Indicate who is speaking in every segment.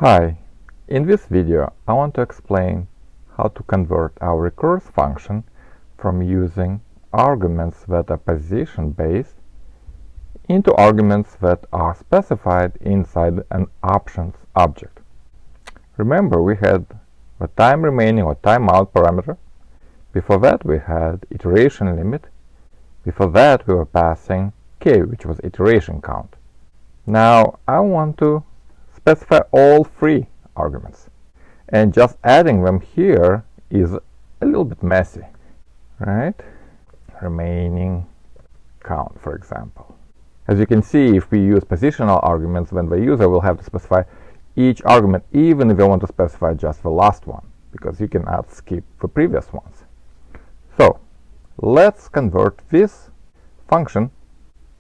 Speaker 1: Hi, in this video I want to explain how to convert our recurse function from using arguments that are position-based into arguments that are specified inside an options object. Remember, we had the time remaining or timeout parameter. Before that we had iteration limit. Before that we were passing k, which was iteration count. Now I want to specify all three arguments, and just adding them here is a little bit messy, right? Remaining count, for example. As you can see, if we use positional arguments, then the user will have to specify each argument, even if they want to specify just the last one, because you cannot skip the previous ones. So let's convert this function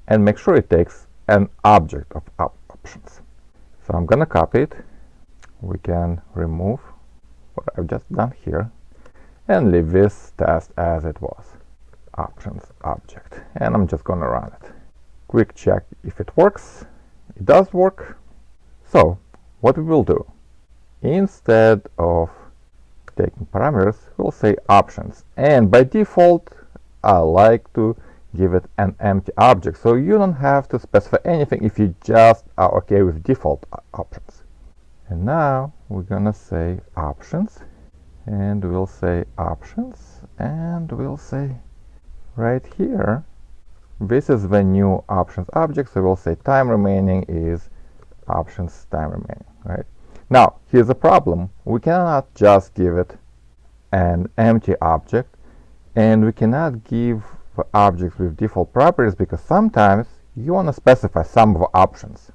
Speaker 1: and make sure it takes an object of options. So I'm gonna copy it. We can remove what I've just done here and leave this test as it was, options object, and I'm just gonna run it. Quick check if it works. It does work. So what we will do, instead of taking parameters, we'll say options, and by default I like to give it an empty object, so you don't have to specify anything if you just are okay with default options. And now we're gonna say options, and we'll say options, and we'll say right here, this is the new options object, so we'll say time remaining is options time remaining, right? Now here's the problem. We cannot just give it an empty object, and we cannot give the objects with default properties, because sometimes you want to specify some of the options.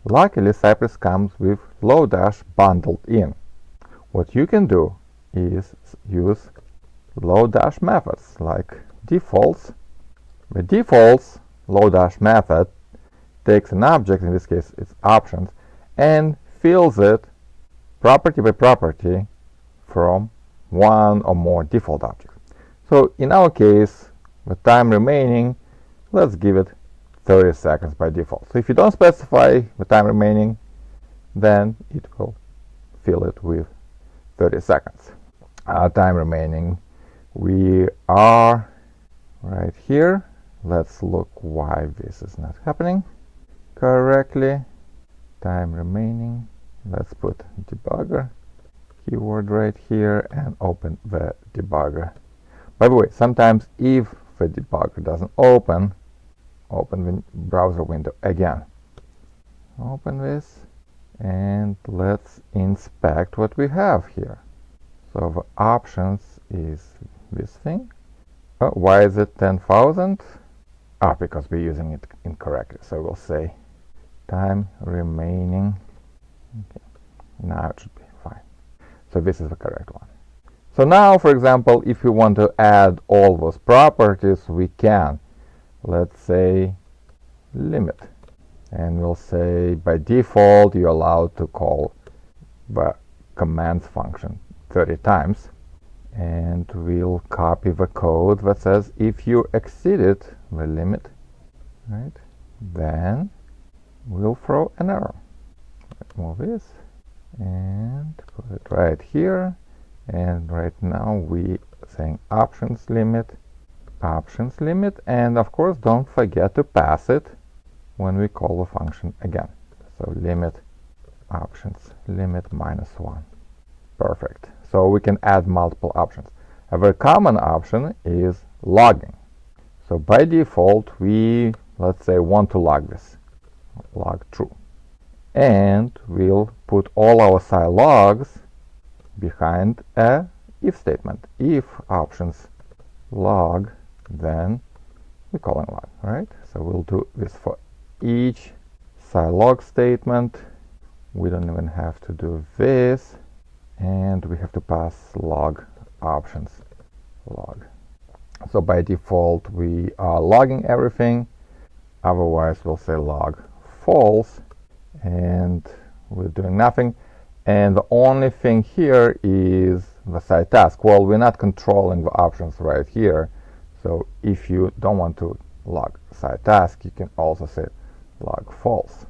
Speaker 1: Luckily, Cypress comes with Lodash bundled in. What you can do is use Lodash methods like defaults. The defaults Lodash method takes an object, in this case it's options, and fills it property by property from one or more default objects. So in our case, the time remaining, let's give it 30 seconds by default. So if you don't specify the time remaining, then it will fill it with 30 seconds. Time remaining, we are right here. Let's look why this is not happening correctly. Time remaining, let's put debugger keyword right here and open the debugger. By the way, sometimes if the debugger doesn't open the browser window again. Open this and let's inspect what we have here. So the options is this thing. Oh, why is it 10,000? Because we're using it incorrectly. So we'll say time remaining. Okay. Now it should be fine. So this is the correct one. So now, for example, if we want to add all those properties, we can. Let's say limit, and we'll say by default you're allowed to call the commands function 30 times, and we'll copy the code that says if you exceeded the limit, right, then we'll throw an error. Let's move this and put it right here. And right now we saying options limit, and of course don't forget to pass it when we call the function again. So limit options limit -1. Perfect. So we can add multiple options. A very common option is logging. So by default we, let's say, want to log this, log true, and we'll put all our logs behind a if statement. If options log, then we call in log, right? So we'll do this for each log statement. We don't even have to do this, and we have to pass log options log. So by default we are logging everything, otherwise we'll say log false, and we're doing nothing. And the only thing here is the side task. Well, we're not controlling the options right here. So if you don't want to log side task, you can also say log false.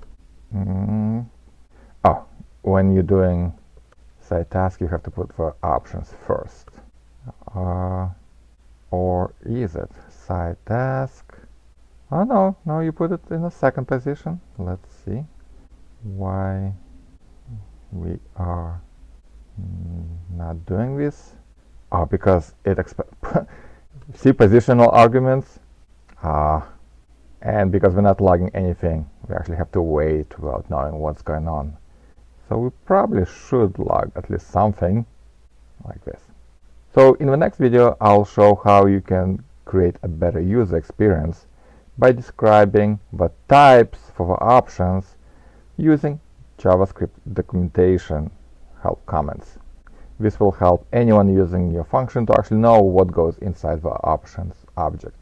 Speaker 1: when you're doing side task, you have to put the options first. Or is it side task? Oh no, you put it in the second position. Let's see why we are not doing this. Oh, because it see positional arguments. And because we're not logging anything, we actually have to wait without knowing what's going on. So we probably should log at least something like this. So in the next video, I'll show how you can create a better user experience by describing the types for the options using JavaScript documentation help comments. This will help anyone using your function to actually know what goes inside the options object.